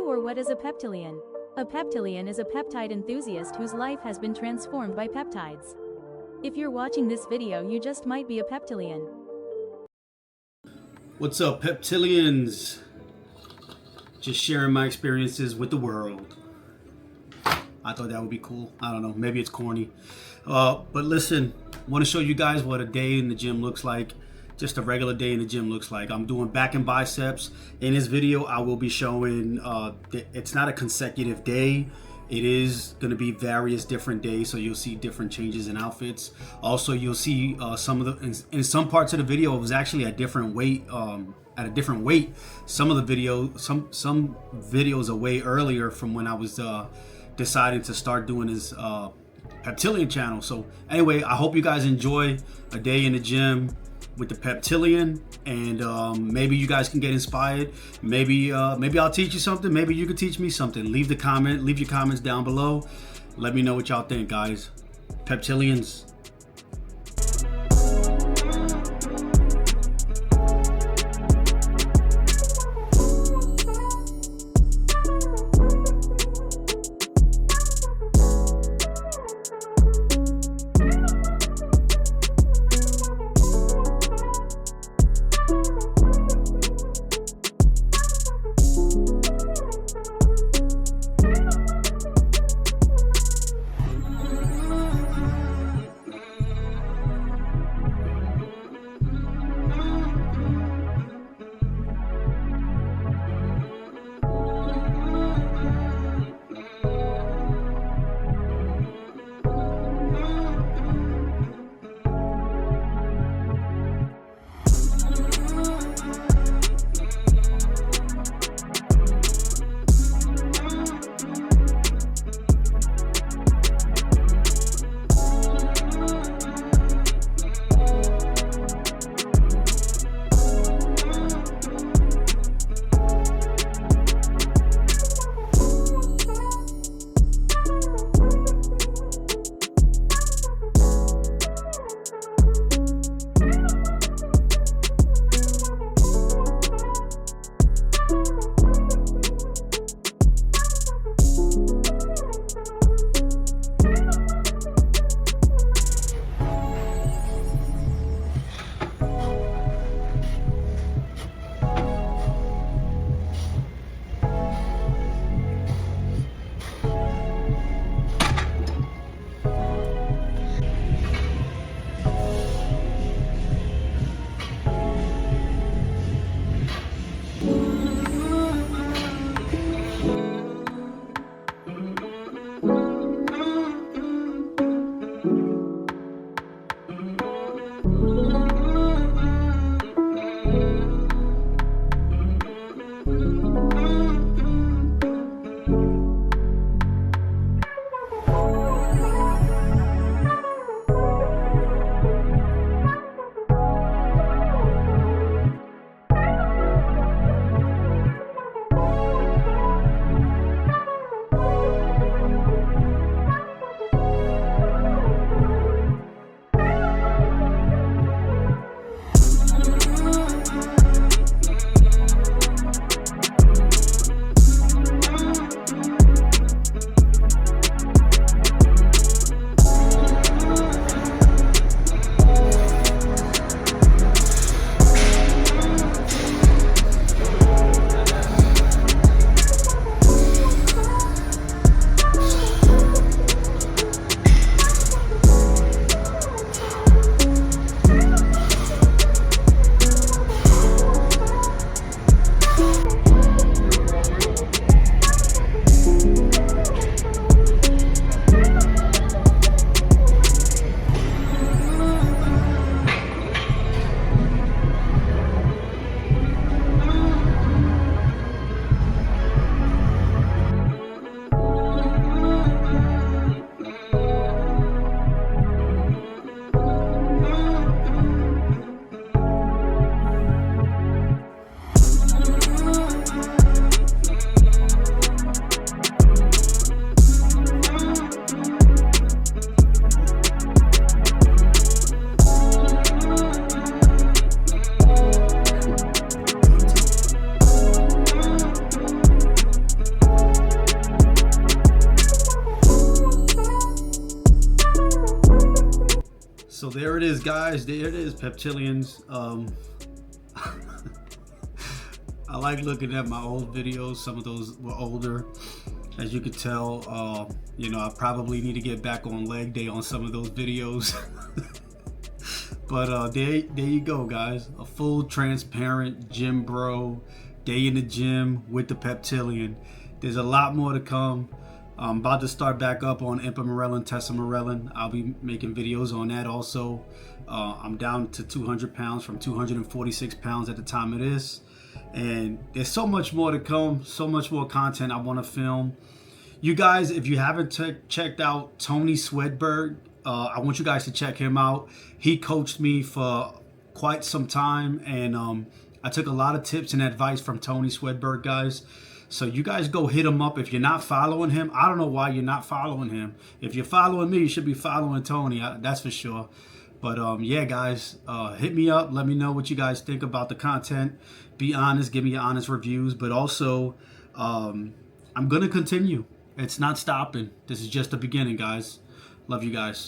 or what is a peptilian? A peptilian is a peptide enthusiast whose life has been transformed by peptides. If you're watching this video, you just might be a peptilian. What's up, peptilians? Just sharing my experiences with the world. I thought that would be cool. I don't know, maybe it's corny. But listen, want to show you guys what a day in the gym looks like. Just a regular day in the gym looks like. I'm doing back and biceps. In this video, I will be showing, it's not a consecutive day. It is going to be various different days, so you'll see different changes in outfits. Also, you'll see some of the, in some parts of the video, it was actually a different weight, at a different weight. Some of the video, some videos are way earlier from when I was deciding to start doing this peptilian channel. So anyway, I hope you guys enjoy a day in the gym with the peptilian, and maybe you guys can get inspired. Maybe I'll teach you something. Maybe you can teach me something. Leave your comments down below. Let me know what y'all think, guys. Peptilians. there it is, guys. There it is, peptilians. I like looking at my old videos. Some of those were older. As you could tell, you know, I probably need to get back on leg day on some of those videos. But there you go, guys. A full transparent gym bro day in the gym with the peptilian. There's a lot more to come. I'm about to start back up on ipamorelin, tesamorelin. I'll be making videos on that also. I'm down to 200 pounds from 246 pounds at the time of this. And there's so much more to come, so much more content I want to film. You guys, if you haven't checked out Tony Swedberg, I want you guys to check him out. He coached me for quite some time, and I took a lot of tips and advice from Tony Swedberg, guys. So you guys go hit him up. If you're not following him, I don't know why you're not following him. If you're following me, you should be following Tony, that's for sure. But yeah, guys, hit me up. Let me know what you guys think about the content. Be honest, give me your honest reviews. But also, I'm going to continue. It's not stopping. This is just the beginning, guys. Love you guys.